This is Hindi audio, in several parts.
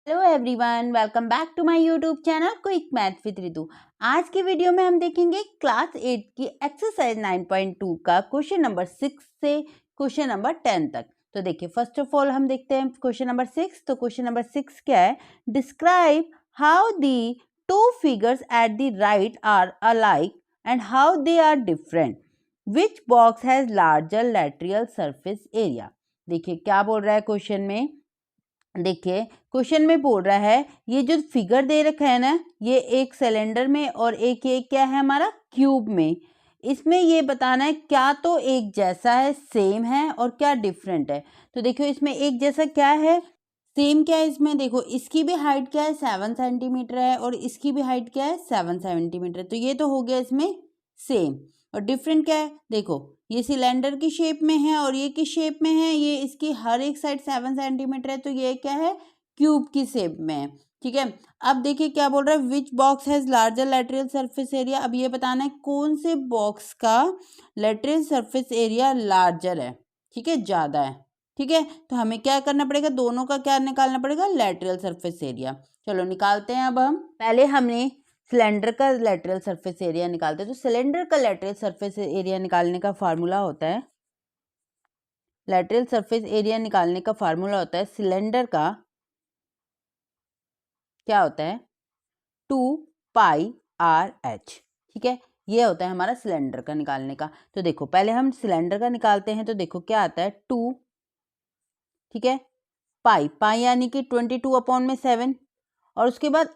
Hello everyone, welcome back to my YouTube channel quick math with Ritu. आज की वीडियो में हम देखेंगे क्लास 8 की एक्सरसाइज 9.2 का क्वेश्चन नंबर 6 से क्वेश्चन नंबर 10 तक। तो देखिए, फर्स्ट ऑफ ऑल हम देखते हैं क्वेश्चन नंबर 6। तो क्वेश्चन नंबर 6 क्या है? Describe how the two figures at the right are alike and how they are different. Which box has larger lateral surface area. देखिए क्या बोल रहा है क्वेश्चन में। देखिए क्वेश्चन में बोल रहा है, ये जो फिगर दे रखा है ना, ये एक सिलेंडर में और एक ये क्या है हमारा क्यूब में। इसमें ये बताना है क्या तो एक जैसा है, सेम है, और क्या डिफरेंट है। तो देखो इसमें एक जैसा क्या है, सेम क्या है इसमें। देखो इसकी भी हाइट क्या है 7 सेंटीमीटर है और इसकी भी हाइट क्या है 7 सेंटीमीटर। तो ये तो हो गया इसमें सेम। और डिफरेंट क्या है, देखो ये सिलेंडर की शेप में है और ये किस शेप में है, ये इसकी हर एक साइड 7 सेंटीमीटर है, तो ये क्या है क्यूब की शेप में है। ठीक है, अब देखिए क्या बोल रहा है, विच box has larger lateral surface area. अब ये बताना है कौन से बॉक्स का लैटरल सरफेस एरिया लार्जर है, ठीक है, ज्यादा है। ठीक है, तो हमें क्या करना पड़ेगा, दोनों का क्या निकालना पड़ेगा, लैटरल सरफेस एरिया। चलो निकालते हैं। अब हम पहले हमने सिलेंडर का लैटरल सरफेस एरिया निकालते हैं। तो सिलेंडर का लैटरल सरफेस एरिया निकालने का फार्मूला होता है, लैटरल सरफेस एरिया निकालने का फार्मूला होता है सिलेंडर का क्या होता है 2πr/h। ठीक है, ये होता है हमारा सिलेंडर का निकालने का। तो देखो पहले हम सिलेंडर का निकालते हैं। तो देखो क्या आता है 2, ठीक है, पाई यानी कि 22/7, और उसके बाद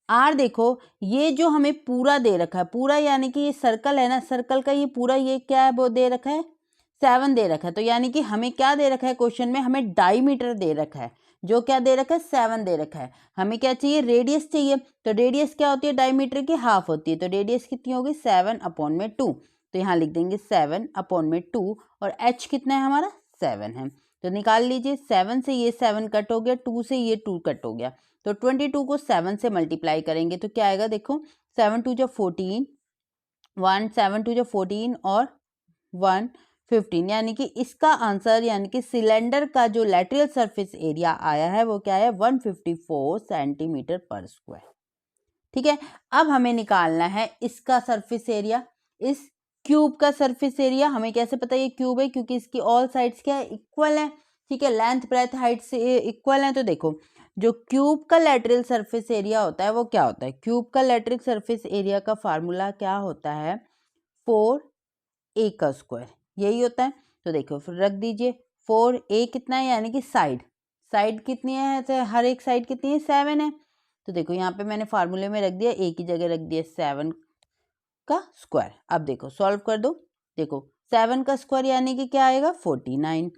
आर देखो ये जो हमें पूरा दे रखा है, पूरा यानी कि ये सर्कल है ना, सर्कल का ये पूरा ये क्या है वो दे रखा है 7 दे रखा है। तो यानी कि हमें क्या दे रखा है क्वेश्चन में, हमें डायमीटर दे रखा है, जो क्या दे रखा है 7 दे रखा है। हमें क्या चाहिए, रेडियस चाहिए। तो रेडियस क्या होती है, डायमीटर की हाफ होती है। तो रेडियस कितनी होगी 7/2। तो यहाँ लिख देंगे 7/2 और h कितना है हमारा 7 है। तो निकाल लीजिए, 7 से ये 7 कट हो गया, 2 से ये 2 कट हो गया। तो 22 को 7 से मल्टीप्लाई करेंगे तो क्या आएगा, देखो 7 2 14, 1 7 2 14 और 1 15, यानी कि इसका आंसर यानी कि सिलेंडर का जो लैटरल सरफेस एरिया आया है वो क्या है 154 सेंटीमीटर पर स्क्वायर। ठीक है, अब हमें निकालना है इसका सरफेस एरिया, इस क्यूब का सरफेस एरिया। हमें कैसे पता ये क्यूब है, क्योंकि इसकी ऑल साइड्स क्या है इक्वल है। ठीक है, लेंथ ब्रेथ हाइट से इक्वल है। तो देखो जो क्यूब का लैटरल सरफेस एरिया होता है वो क्या होता है, क्यूब का लैटरल सरफेस एरिया का फार्मूला क्या होता है 4a का स्क्वायर, यही होता है। तो देखो फिर रख दीजिए, 4a कितना है यानी कि साइड, साइड कितनी है, तो हर एक साइड कितनी है 7 है। तो देखो यहाँ पे मैंने फार्मूले में रख दिया, a की जगह रख दिया 7 का स्क्वायर। अब देखो सॉल्व कर दो, देखो 7 का स्क्वायर यानी कि क्या आएगा 49।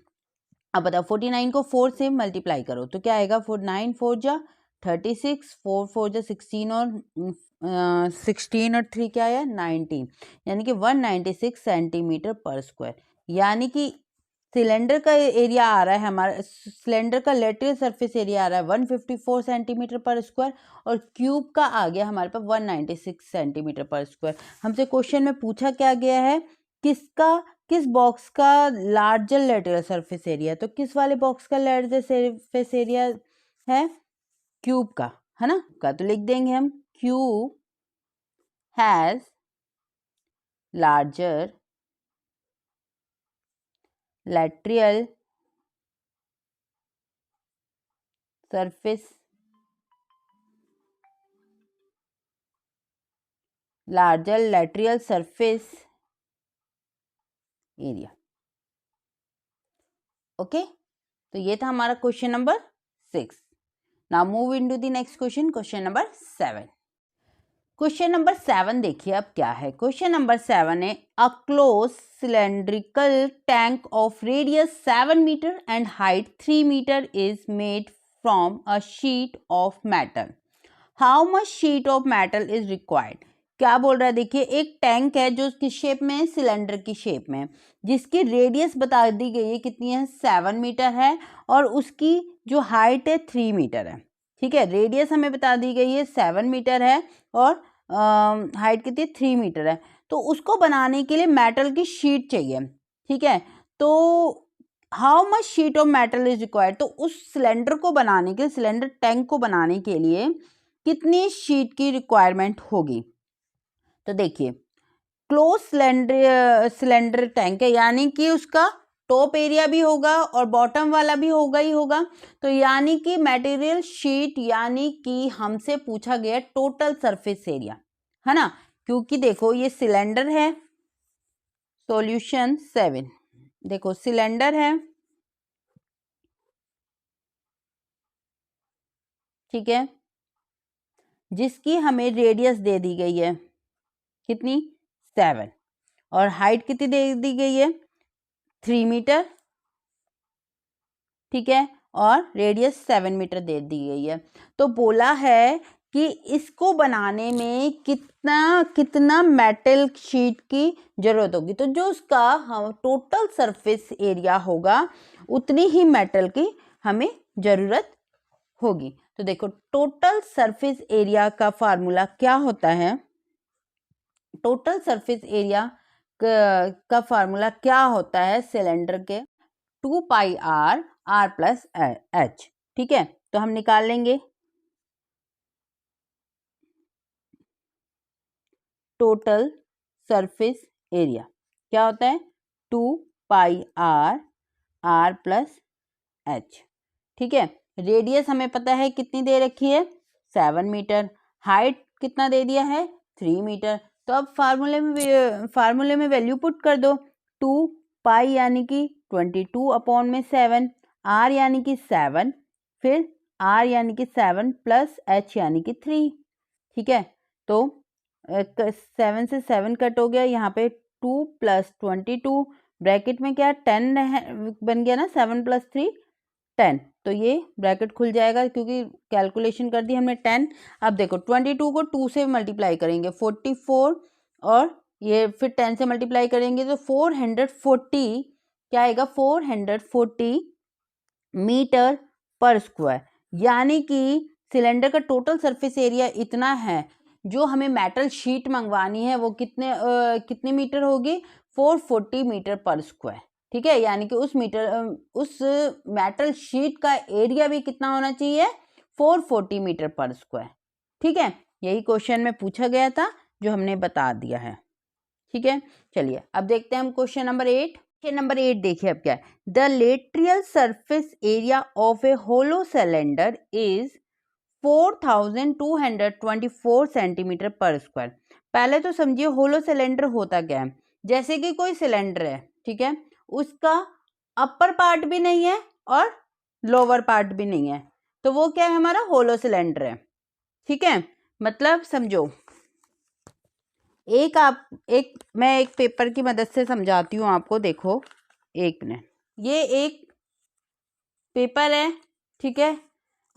अब बताओ 49 को 4 से मल्टीप्लाई करो तो क्या आएगा, 9 4 जा 36, 4 4 जा 16 और 16 और 3 क्या आया 19, यानी कि 196 सेंटीमीटर पर स्क्वायर। यानी कि सिलेंडर का एरिया आ रहा है हमारा, सिलेंडर का लैटरल सरफेस एरिया आ रहा है 154 सेंटीमीटर पर स्क्वायर और क्यूब का आ गया हमारे पास 196 सेंटीमीटर पर स्क्वायर। हमसे क्वेश्चन में पूछा क्या गया है, किस बॉक्स का लार्जर लैटरल सरफेस एरिया। तो किस वाले बॉक्स का लार्जर सरफेस एरिया है, क्यूब का, है ना। तो लिख देंगे हम cube has larger lateral surface larger lateral surface area. Okay, तो ये था हमारा question number 6। Now move into the next question, question number 7। Question number 7 देखिए अब क्या है। क्वेश्चन नंबर 7 है, a close cylindrical tank of radius 7 metre and height 3 metre is made from a sheet of metal. How much sheet of metal is required. क्या बोल रहा है, देखिए एक टैंक है जो किस शेप में है, सिलेंडर की शेप में, जिसकी रेडियस बता दी गई है कितनी है 7 मीटर है और उसकी जो हाइट है 3 मीटर है। ठीक है, रेडियस हमें बता दी गई है 7 मीटर है और हाइट कितनी 3 मीटर है। तो उसको बनाने के लिए मेटल की शीट चाहिए। ठीक है, तो how much sheet of metal is required, तो उस सिलेंडर को बनाने के लिए, सिलेंडर टैंक को बनाने के लिए कितनी शीट की रिक्वायरमेंट होगी। तो देखिए क्लोज सिलेंडर टैंक है, यानी कि उसका टॉप एरिया भी होगा और बॉटम वाला भी होगा ही होगा, तो यानी कि मटेरियल शीट, यानी कि हमसे पूछा गया टोटल सरफेस एरिया, है ना, क्योंकि देखो ये सिलेंडर है, सॉल्यूशन 7, देखो सिलेंडर है, ठीक है, जिसकी हमें रेडियस दे दी गई है कितनी 7, और हाइट कितनी दे दी गई है 3 मीटर, ठीक है, और रेडियस 7 मीटर दे दी गई है। तो बोला है कि इसको बनाने में कितना मेटल शीट की जरूरत होगी, तो जो उसका हम टोटल सरफेस एरिया होगा उतनी ही मेटल की हमें जरूरत होगी। तो देखो टोटल सरफेस एरिया का फार्मूला क्या होता है, टोटल सरफेस एरिया का फार्मूला क्या होता है सिलेंडर के, 2 पाई आर आर प्लस एच, ठीक है, तो हम निकाल लेंगे टोटल सरफेस एरिया क्या होता है 2 पाई आर आर प्लस एच, ठीक है, रेडियस हमें पता है कितनी दे रखी है 7 मीटर, हाइट कितना दे दिया है 3 मीटर, तो अब फार्मूले में वैल्यू पुट कर दो, 2 पाई यानी कि 22/7, आर यानी कि 7, फिर आर यानी कि 7 प्लस एच यानी कि 3, ठीक है, तो 7 से 7 कट हो गया, यहाँ पे 2 + 22 ब्रैकेट में क्या 10 बन गया ना, 7 + 3 10, तो ये ब्रैकेट खुल जाएगा क्योंकि कैलकुलेशन कर दी हमने 10। अब देखो 22 को 2 से मल्टीप्लाई करेंगे 44, और ये फिर 10 से मल्टीप्लाई करेंगे तो 440 क्या आएगा 440 मीटर पर स्क्वायर, यानी कि सिलेंडर का टोटल सरफेस एरिया इतना है, जो हमें मेटल शीट मंगवानी है वो कितने मीटर होगी 440 मीटर पर स्क्वायर, ठीक है, यानी कि उस मेटल शीट का एरिया भी कितना होना चाहिए 440 मीटर पर स्क्वायर, ठीक है, यही क्वेश्चन में पूछा गया था जो हमने बता दिया है, ठीक है। चलिए अब देखते हैं हम क्वेश्चन नंबर 8। क्वेश्चन नंबर 8 देखिए अब क्या है, the lateral surface area of a hollow cylinder is 4224 centimetre per square. पहले तो समझिए होलो सिलेंडर होता क्या है, जैसे कि कोई सिलेंडर है, ठीक है, उसका अपर पार्ट भी नहीं है और लोअर पार्ट भी नहीं है, तो वो क्या है हमारा होलो सिलेंडर है, ठीक है, मतलब समझो मैं एक पेपर की मदद से समझाती हूँ आपको, देखो एक मिनट, ये एक पेपर है, ठीक है,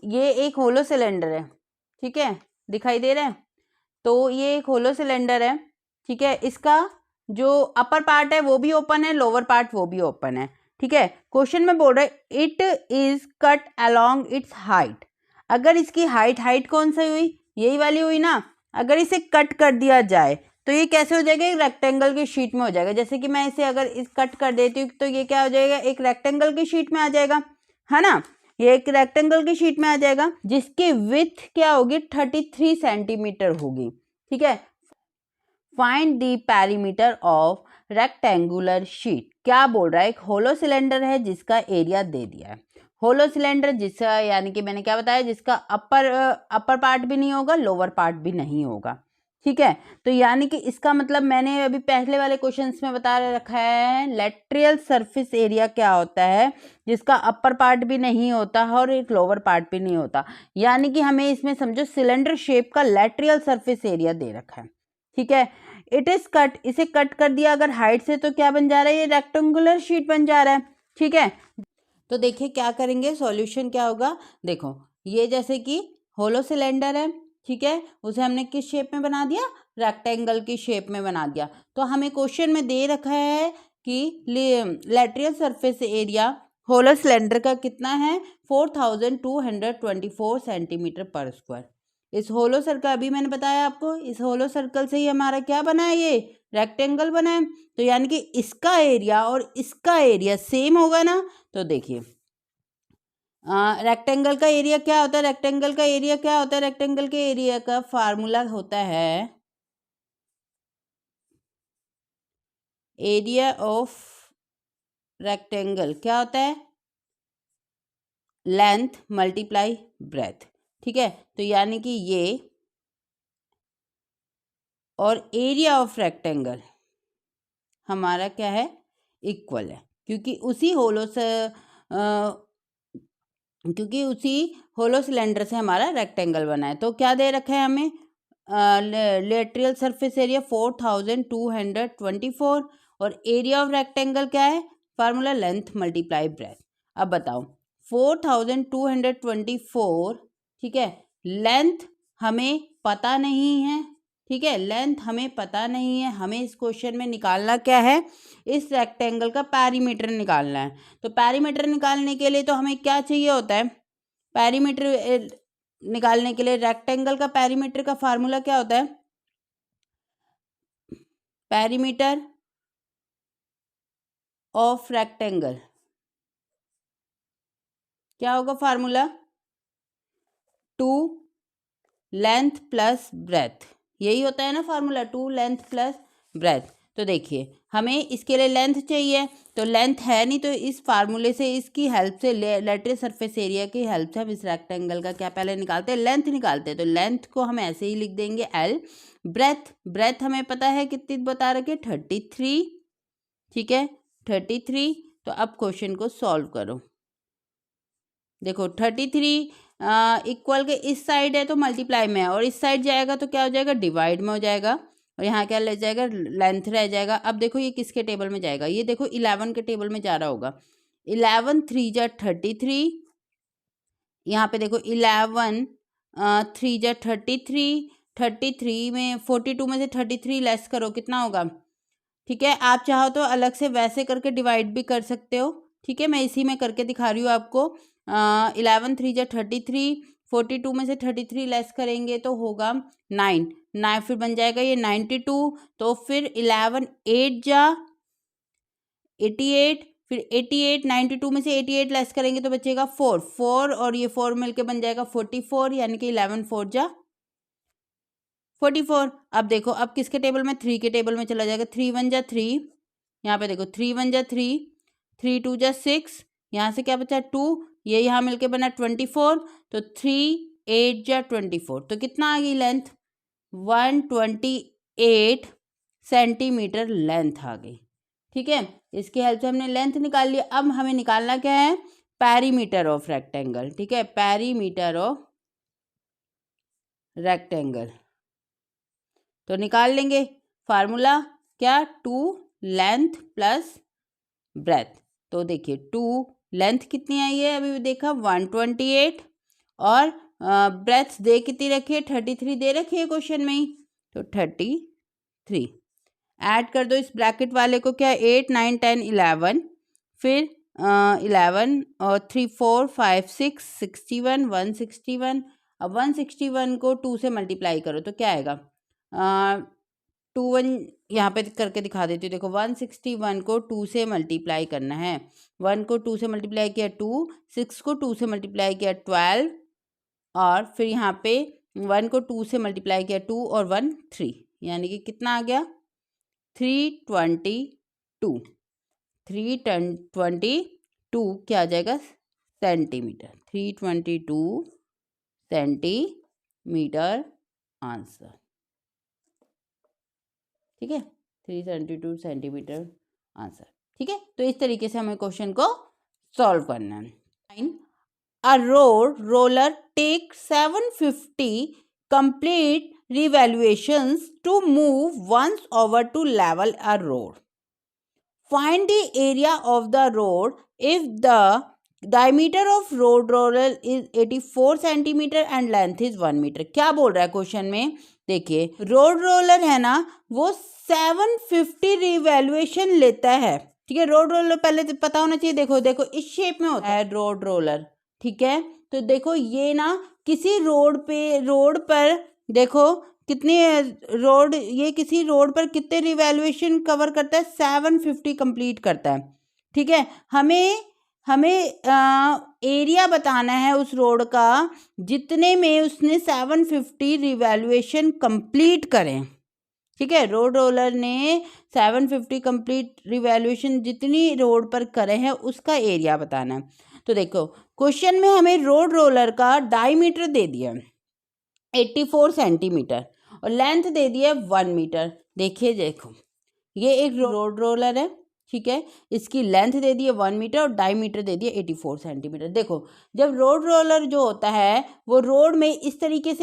ये एक होलो सिलेंडर है, ठीक है, दिखाई दे रहा है, तो ये एक होलो सिलेंडर है, ठीक है, इसका जो अपर पार्ट है वो भी ओपन है, लोअर पार्ट वो भी ओपन है, ठीक है, क्वेश्चन में बोल रहा है it is cut along it's height, अगर इसकी हाइट कौन सी हुई, यही वाली हुई ना, अगर इसे कट कर दिया जाए तो ये कैसे हो जाएगा, एक रेक्टेंगल की शीट में हो जाएगा, जैसे कि मैं इसे अगर इस कट कर देती हूँ तो ये क्या हो जाएगा, एक रेक्टेंगल की शीट में आ जाएगा, है ना, ये एक रेक्टेंगल की शीट में आ जाएगा, जिसकी विड्थ क्या होगी 33 सेंटीमीटर होगी, ठीक है, find the perimeter of rectangular sheet, क्या बोल रहा है, एक होलो सिलेंडर है जिसका एरिया दे दिया है, होलो सिलेंडर जिसका यानी कि मैंने क्या बताया, जिसका अपर पार्ट भी नहीं होगा, लोअर पार्ट भी नहीं होगा, ठीक है, तो यानी कि इसका मतलब मैंने अभी पहले वाले क्वेश्चंस में बता रखा है, लेटरल सरफेस एरिया क्या होता है, जिसका अपर पार्ट भी नहीं होता और एक लोअर पार्ट भी नहीं होता, यानी कि हमें इसमें समझो सिलेंडर शेप का लेटरल सरफेस एरिया दे रखा है, ठीक है, इट इज कट, इसे कट कर दिया अगर हाइट से तो क्या बन जा रहा है, ये रेक्टेंगुलर शीट बन जा रहा है, ठीक है, तो देखिए क्या करेंगे, सॉल्यूशन क्या होगा, देखो ये जैसे कि होलो सिलेंडर है, ठीक है, उसे हमने किस शेप में बना दिया, रेक्टेंगल की शेप में बना दिया, तो हमें क्वेश्चन में दे रखा है कि lateral surface area hollow cylinder का कितना है 4224 सेंटीमीटर पर स्क्वायर, इस होलो सर्कल, अभी मैंने बताया आपको, इस होलो सर्कल से ही हमारा क्या बना है, ये रेक्टेंगल बना है। तो यानी कि इसका एरिया और इसका एरिया सेम होगा ना। तो देखिए रेक्टेंगल का एरिया क्या होता है, रेक्टेंगल का एरिया क्या होता है, रेक्टेंगल के एरिया का फार्मूला होता है एरिया ऑफ रेक्टेंगल, क्या होता है, लेंथ मल्टीप्लाई ब्रेथ। ठीक है, तो यानी कि ये और एरिया ऑफ रेक्टेंगल हमारा क्या है, इक्वल है, क्योंकि उसी सिलेंडर से हमारा रेक्टेंगल बना है। तो क्या दे रखा है हमें, लेटरल सरफेस एरिया 4224 और एरिया ऑफ रेक्टेंगल क्या है, फार्मूला लेंथ मल्टीप्लाई ब्रेथ। अब बताओ 4224, ठीक है, लेंथ हमें पता नहीं है, ठीक है, लेंथ हमें पता नहीं है, हमें इस क्वेश्चन में निकालना क्या है, इस रेक्टेंगल का पैरीमीटर निकालना है। तो पैरीमीटर निकालने के लिए तो हमें क्या चाहिए होता है, पैरीमीटर निकालने के लिए रेक्टेंगल का पैरीमीटर का फार्मूला क्या होता है, पैरीमीटर ऑफ रेक्टेंगल क्या होगा फार्मूला, 2 लेंथ प्लस ब्रेथ, यही होता है ना फार्मूला, 2 लेंथ प्लस ब्रेथ। तो देखिए हमें इसके लिए लेंथ चाहिए, तो लेंथ है नहीं, तो इस फार्मूले से, इसकी हेल्प से, लेटरल सरफेस एरिया की हेल्प से हम इस रेक्टेंगल का क्या पहले निकालते हैं, लेंथ निकालते हैं। तो लेंथ को हम ऐसे ही लिख देंगे L। ब्रेथ हमें पता है कितनी बता रखे, 33, ठीक है 33। तो अब क्वेश्चन को सॉल्व करो। देखो 33 इक्वल के इस साइड है तो मल्टीप्लाई में है, और इस साइड जाएगा तो क्या हो जाएगा, डिवाइड में हो जाएगा, और यहाँ क्या ले जाएगा, लेंथ रह जाएगा। अब देखो ये किसके टेबल में जाएगा, ये देखो 11 के टेबल में जा रहा होगा। 11 3 जा 33, यहाँ पे देखो 11 3 जा 33, 33 में 42 में से 33 लेस करो, कितना होगा, ठीक है। आप चाहो तो अलग से वैसे करके डिवाइड भी कर सकते हो, ठीक है, मैं इसी में करके दिखा रही हूँ आपको। 11 3 जा 33, 42 में से 33 लेस करेंगे तो होगा 9, फिर बन जाएगा ये 92। तो फिर 11 8 जा 88, फिर 88, 92 में से 88 लेस करेंगे तो बचेगा 4 और ये 4 मिलके बन जाएगा 44, यानी कि 11 4 जा 44। अब देखो अब किसके टेबल में, 3 के टेबल में चला जाएगा, 3 1 जा 3, यहाँ पे देखो 3 1 जा 3, 3 2 जा 6, यहाँ से क्या बचा 2, ये यहाँ मिलके बना 24, तो 3 8 जा 24, तो कितना आ गई लेंथ, 128 सेंटीमीटर लेंथ आ गई। ठीक है, इसकी हेल्प से हमने लेंथ निकाल लिया। अब हमें निकालना क्या है, पैरीमीटर ऑफ रेक्टेंगल। ठीक है, पैरीमीटर ऑफ रेक्टेंगल तो निकाल लेंगे, फार्मूला क्या, 2 लेंथ प्लस ब्रेथ। तो देखिए 2 लेंथ कितनी आई है, अभी देखा 128, और ब्रेथ दे कितनी रखी है, 33 दे रखी है क्वेश्चन में ही, तो 33 ऐड कर दो इस ब्रैकेट वाले को, क्या 8 9 10 11, फिर 11 और 3 4 5 6 61 161। अब 161 को 2 से मल्टीप्लाई करो तो क्या आएगा, 2 1 यहाँ पे करके दिखा देती हूँ। देखो 161 को 2 से मल्टीप्लाई करना है, 1 को 2 से मल्टीप्लाई किया 2, 6 को 2 से मल्टीप्लाई किया 12, और फिर यहाँ पे 1 को 2 से मल्टीप्लाई किया 2 और 1 3, यानी कि कितना आ गया 322। 322 क्या आ जाएगा सेंटीमीटर, 322 सेंटीमीटर आंसर। ठीक है, 372 सेंटीमीटर आंसर। ठीक है, तो इस तरीके से हमें क्वेश्चन को सॉल्व करना है। A road roller takes 750 complete revaluations to move once over to level a road. Find the area of the road if the diameter of road roller is 84 centimetre and length is 1 metre. क्या बोल रहा है क्वेश्चन में, देखिए रोड रोलर है ना, वो 750 रिवैल्यूएशन लेता है। ठीक है, रोड रोलर पहले तो पता होना चाहिए, देखो इस शेप में होता है रोड रोलर। ठीक है, तो देखो ये ना किसी रोड पर देखो कितने रोड, ये किसी रोड पर कितने रिवैल्यूएशन कवर करता है, 750 कंप्लीट करता है। ठीक है, हमें एरिया बताना है उस रोड का जितने में उसने 750 रिवैल्यूएशन कंप्लीट करें। ठीक है, रोड रोलर ने 750 कंप्लीट रिवैल्यूएशन जितनी रोड पर करे हैं उसका एरिया बताना है। तो देखो क्वेश्चन में हमें रोड रोलर का डायमीटर दे दिया 84 सेंटीमीटर और लेंथ दे दिया 1 मीटर। देखिए देखो ये एक रोड रोलर है, ठीक है, इसकी लेंथ दे दी है 1 मीटर और डायमीटर दे दिया 84 सेंटीमीटर। देखो जब रोड रोलर जो होता है वो रोड में इस तरीके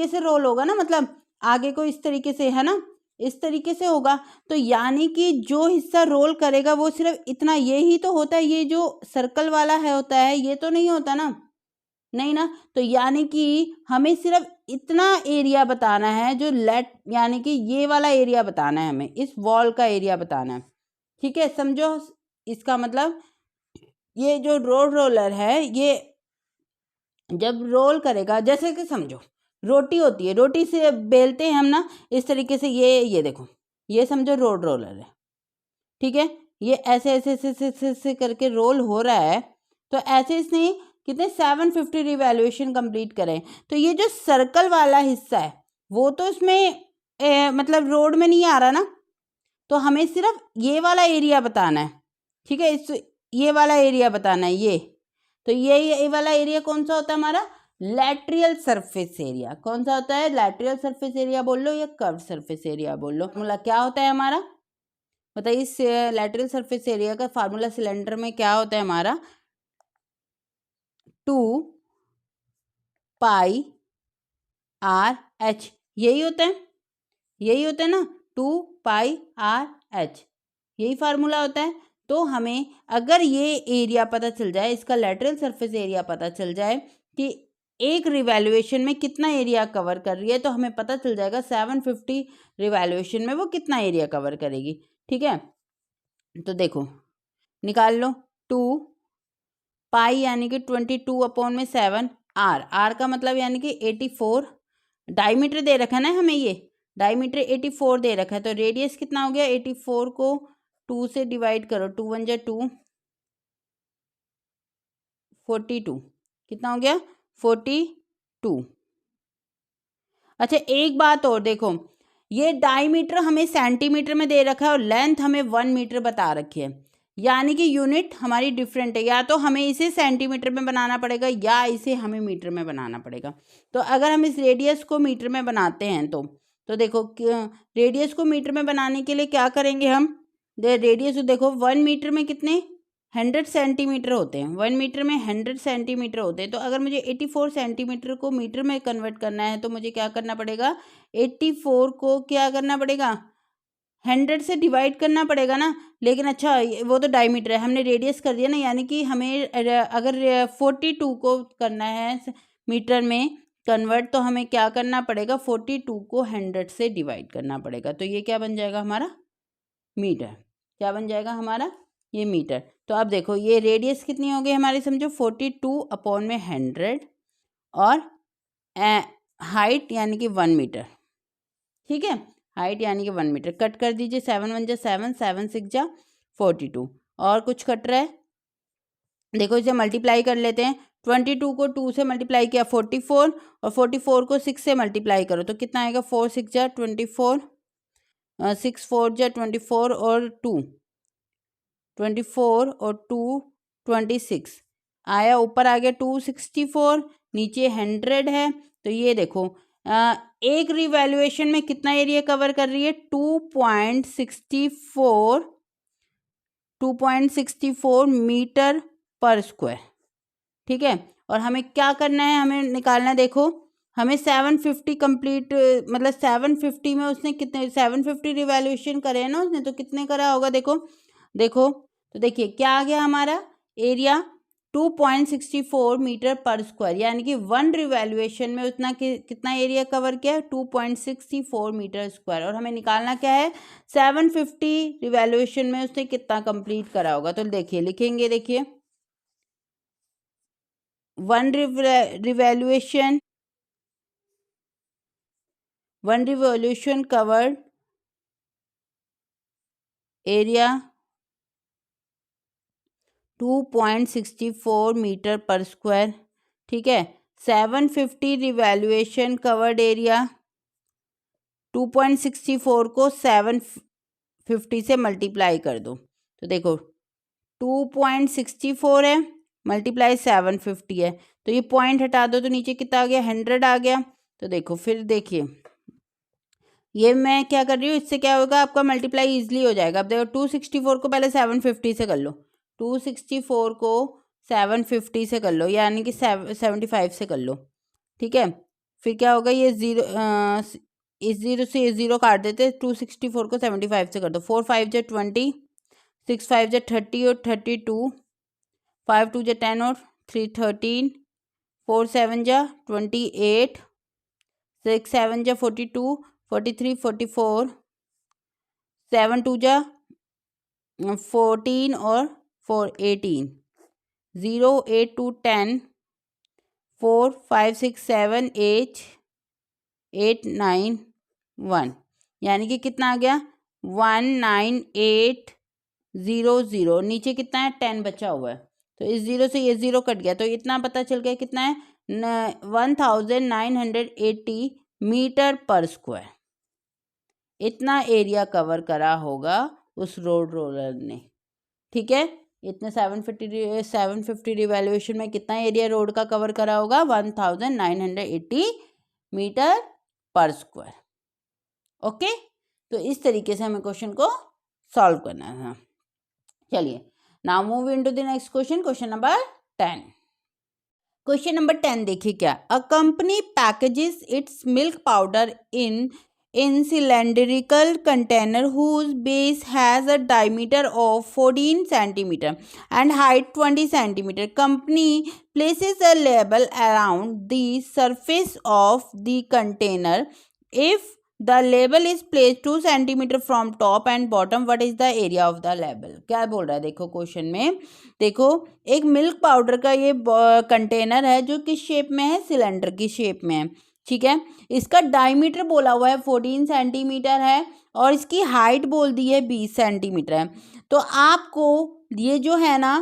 से रोल होगा ना, मतलब आगे को इस तरीके से, है ना, इस तरीके से होगा, तो यानी कि जो हिस्सा रोल करेगा वो सिर्फ इतना, ये ही तो होता है, ये जो सर्कल वाला है होता है ये तो नहीं होता ना, नहीं ना, तो यानी कि हमें सिर्फ इतना एरिया बताना है जो यानी कि ये वाला एरिया बताना है, हमें इस वॉल का एरिया बताना है। ठीक है, समझो इसका मतलब, ये जो रोड रोलर है ये जब रोल करेगा, जैसे कि समझो रोटी होती है, रोटी से बेलते हैं हम ना इस तरीके से, ये देखो ये समझो रोड रोलर है। ठीक है, ये ऐसे ऐसे ऐसे ऐसे ऐसे ऐसे करके रोल हो रहा है, तो ऐसे इसने कितने 750 रिवैल्यूएशन कंप्लीट करें। तो ये जो सर्कल वाला हिस्सा है वो तो इसमें मतलब रोड में नहीं आ रहा ना, तो हमें सिर्फ ये वाला एरिया बताना है। ठीक है, ये वाला एरिया बताना है, ये तो ये वाला एरिया कौन सा होता है हमारा, लैटरल सरफेस एरिया। कौन सा होता है, लैटरल सरफेस एरिया बोल लो या कर्व सरफेस एरिया बोल लो। फार्मूला क्या होता है हमारा, बताइए, इस लैटरल सरफेस एरिया का फार्मूला सिलेंडर में क्या होता है हमारा, 2 पाई आर एच, यही होता है ना, 2 पाई आर एच, यही फार्मूला होता है। तो हमें अगर ये एरिया पता चल जाए, इसका लैटरल सरफेस एरिया पता चल जाए कि एक रिवैल्यूएशन में कितना एरिया कवर कर रही है, तो हमें पता चल जाएगा 750 रिवैल्यूएशन में वो कितना एरिया कवर करेगी। ठीक है, तो देखो निकाल लो, 2 पाई यानी कि 22/7, आर का मतलब यानी कि 84, डायमीटर दे रखा है ना हमें, ये डायमीटर 84 दे रखा है, तो रेडियस कितना हो गया, 84 को 2 से डिवाइड करो, 2 1 जा 2, 42, कितना हो गया 42। अच्छा एक बात और देखो, ये डायमीटर हमें सेंटीमीटर में दे रखा है और लेंथ हमें 1 मीटर बता रखी है, यानी कि यूनिट हमारी डिफरेंट है, या तो हमें इसे सेंटीमीटर में बनाना पड़ेगा या इसे हमें मीटर में बनाना पड़ेगा। तो अगर हम इस रेडियस को मीटर में बनाते हैं तो देखो रेडियस को मीटर में बनाने के लिए क्या करेंगे हम, रेडियस देखो 1 मीटर में कितने 100 सेंटीमीटर होते हैं, 1 मीटर में 100 सेंटीमीटर होते हैं। तो अगर मुझे 84 सेंटीमीटर को मीटर में कन्वर्ट करना है तो मुझे क्या करना पड़ेगा, 84 को क्या करना पड़ेगा, 100 से डिवाइड करना पड़ेगा ना। लेकिन अच्छा वो तो डायमीटर है, हमने रेडियस कर दिया ना, यानी कि हमें अगर 42 को करना है मीटर में कन्वर्ट, तो हमें क्या करना पड़ेगा, 42 को 100 से डिवाइड करना पड़ेगा। तो ये क्या बन जाएगा हमारा, मीटर। क्या बन जाएगा हमारा, ये मीटर। तो अब देखो ये रेडियस कितनी हो गई हमारी, समझो 42/100 और हाइट यानी कि 1 मीटर। ठीक है, हाइट यानी कि 1 मीटर, कट कर दीजिए, 7 1 जा 7, 7 6 जा 42, और कुछ कट रहा है, देखो इसे मल्टीप्लाई कर लेते हैं, 22 को 2 से मल्टीप्लाई किया 44, और 44 को 6 से मल्टीप्लाई करो तो कितना आएगा, 4 6 जा 24, 6 4 जा 24 और 2 24 और 2 26 आया, ऊपर आ गया 264, नीचे 100 है। तो ये देखो एक रिवैल्यूएशन में कितना एरिया कवर कर रही है, 2.64 मीटर पर स्क्वायर। ठीक है, और हमें क्या करना है, हमें निकालना है, देखो हमें 750 कंप्लीट, मतलब 750 में उसने कितने 750 रिवैल्यूएशन करे हैं ना उसने, तो कितने करा होगा, देखो तो देखिए क्या आ गया हमारा एरिया, 2.64 मीटर पर स्क्वायर, यानी कि 1 रिवैल्यूएशन में उतना कितना एरिया कवर किया है, 2.64 मीटर स्क्वायर। और हमें निकालना क्या है, 750 रिवैल्यूएशन में उसने कितना कंप्लीट करा होगा। तो देखिए लिखेंगे, देखिए one revolution covered area 2.64 metre per square, ठीक है। 750 रिवैल्यूएशन कवर्ड एरिया, 2.64 को 750 से मल्टीप्लाई कर दो, तो देखो 2.64 है मल्टीप्लाई 750 है, तो ये पॉइंट हटा दो तो नीचे कितना आ गया, 100 आ गया। तो देखो फिर देखिए ये मैं क्या कर रही हूँ, इससे क्या होगा आपका मल्टीप्लाई इजीली हो जाएगा। अब देखो 264 को पहले 750 से कर लो, 264 को 750 से कर लो, यानी कि 75 से कर लो, ठीक है। फिर क्या होगा, ये जीरो इस जीरो से ये जीरो काट देते, 264 को 75 से कर दो, 4 5 जा 20, 6 5 जा 30 और 32, 5 2 जा 10 और 3 13, 4 7 जा 28, 6 7 जा 42, 43 44, 7 2 जा 14 और 4 18, 0 8 2 10, 4 5 6 7 8 8 9 1, यानी कि कितना आ गया 19800। नीचे कितना है 10 बचा हुआ है, तो इस जीरो से ये जीरो कट गया, तो इतना पता चल गया कितना है 1980 मीटर पर स्क्वायर। इतना एरिया कवर करा होगा उस रोड रोलर ने, ठीक है। इतने 750 रिवैल्यूएशन में कितना एरिया रोड का कवर करा होगा, 1980 मीटर पर स्क्वायर। ओके, तो इस तरीके से हमें क्वेश्चन को सॉल्व करना है। चलिए now move into the next question, question number 10। Question number 10 देखिए क्या, a company packages it's milk powder in cylindrical container whose base has a diameter of 14 centimeter and height 20 centimeter. Company places a label around the surface of the container. If the label is placed 2 centimeter from top and bottom, what is the area of the label? क्या बोल रहा है देखो क्वेश्चन में, देखो एक मिल्क पाउडर का ये कंटेनर है जो किस शेप में है, सिलेंडर की शेप में है, ठीक है। इसका डायमीटर बोला हुआ है 14 सेंटीमीटर है और इसकी हाइट बोल दी है 20 सेंटीमीटर है। तो आपको ये जो है ना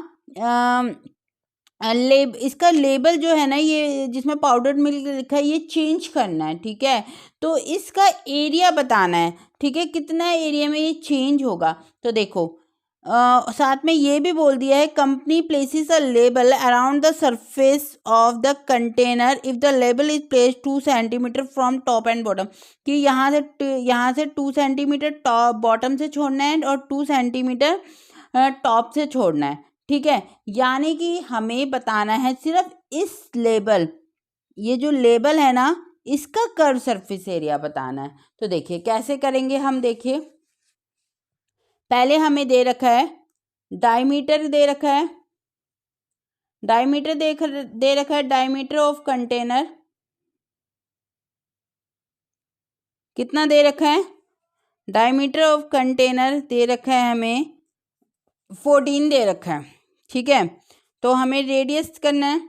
इसका लेबल जो है ना, ये जिसमें पाउडर मिल्क लिखा है ये चेंज करना है, ठीक है। तो इसका एरिया बताना है, ठीक है, कितना एरिया में ये चेंज होगा। तो देखो साथ में ये भी बोल दिया है, company places a label around the surface of the container if the label is place 2 centimetre from top and bottom, कि यहाँ से 2 सेंटीमीटर टॉप बॉटम से छोड़ना है और 2 सेंटीमीटर टॉप से छोड़ना है, ठीक है। यानी कि हमें बताना है सिर्फ इस लेबल, ये जो लेबल है ना इसका कर्व सरफेस एरिया बताना है। तो देखिए कैसे करेंगे हम, देखिए पहले हमें दे रखा है डायमीटर, दे रखा है डायमीटर, दे रखा है डायमीटर ऑफ कंटेनर, कितना दे रखा है, डायमीटर ऑफ कंटेनर दे रखा है हमें 14 दे रखा है, ठीक है। तो हमें रेडियस करना है,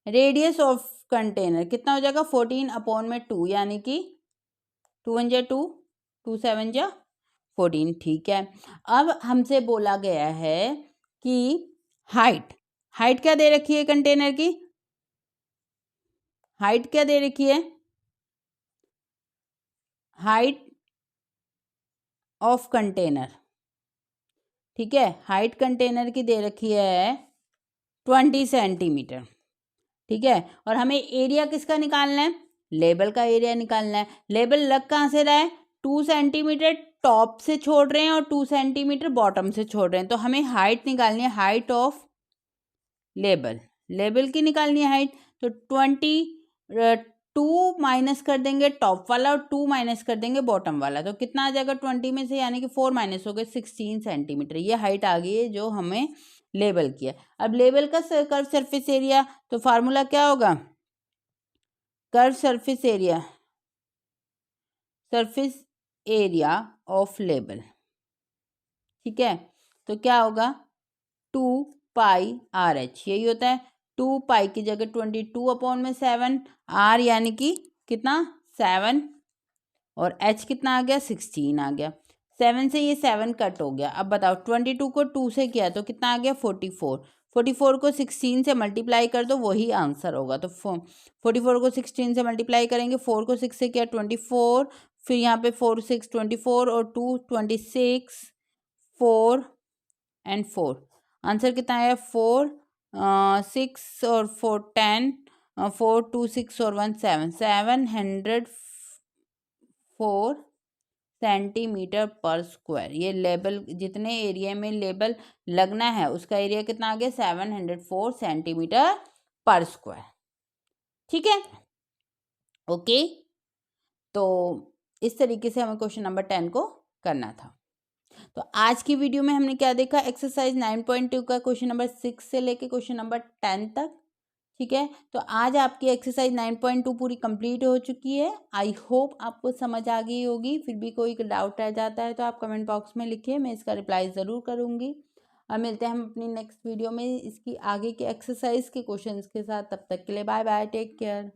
रेडियस ऑफ कंटेनर कितना हो जाएगा 14 अपॉन में 2, यानी कि 2 1 जा 2, 2 7 जा 14, ठीक है। अब हमसे बोला गया है कि हाइट, हाइट क्या दे रखी है कंटेनर की, हाइट क्या दे रखी है, हाइट ऑफ कंटेनर, ठीक है। हाइट कंटेनर की दे रखी है 20 सेंटीमीटर, ठीक है। और हमें एरिया किसका निकालना है, लेबल का एरिया निकालना है। लेबल लग कहाँ से रहा है, 2 सेंटीमीटर टॉप से छोड़ रहे हैं और 2 सेंटीमीटर बॉटम से छोड़ रहे हैं, तो हमें हाइट निकालनी है, हाइट ऑफ लेबल, लेबल की निकालनी है हाइट। तो 2 माइनस कर देंगे टॉप वाला और 2 माइनस कर देंगे बॉटम वाला, तो कितना आ जाएगा 20 में से, यानी कि 4 माइनस हो गए 16 सेंटीमीटर। ये हाइट आ गई है जो हमें लेबल किया। अब लेबल का कर्व सरफेस एरिया, तो फार्मूला क्या होगा, curve surface area, surface area of label, ठीक है। तो क्या होगा 2 पाई आर एच, यही होता है 2 पाई की जगह 22/7 r यानी कि कितना 7 और h कितना आ गया 16 आ गया। 7 से ये 7 कट हो गया। अब बताओ 22 को 2 से किया तो कितना आ गया 44। 44 को 16 से मल्टीप्लाई कर दो वही आंसर होगा। तो 44 को 16 से मल्टीप्लाई करेंगे, 4 को 6 से किया 24, फिर यहाँ पे 4 6 24 और 2 26, 4 एंड 4। आंसर कितना आया 4 6 और 4 10, 4 2 6 और 1 7, 704 सेंटीमीटर पर स्क्वायर। ये लेबल जितने एरिया में लेबल लगना है उसका एरिया कितना आ गया 704 सेंटीमीटर पर स्क्वायर। ठीक है, ओके। तो इस तरीके से हमें क्वेश्चन नंबर 10 को करना था। तो आज की वीडियो में हमने क्या देखा, एक्सरसाइज 9.2 का क्वेश्चन नंबर 6 से लेके क्वेश्चन नंबर 10 तक। ठीक है, तो आज आपकी एक्सरसाइज 9.2 पूरी कंप्लीट हो चुकी है। आई होप आपको समझ आ गई होगी। फिर भी कोई डाउट रह जाता है तो आप कमेंट बॉक्स में लिखिए, मैं इसका रिप्लाई ज़रूर करूँगी। और मिलते हैं हम अपनी नेक्स्ट वीडियो में इसकी आगे के एक्सरसाइज के क्वेश्चंस के साथ। तब तक के लिए बाय बाय, टेक केयर।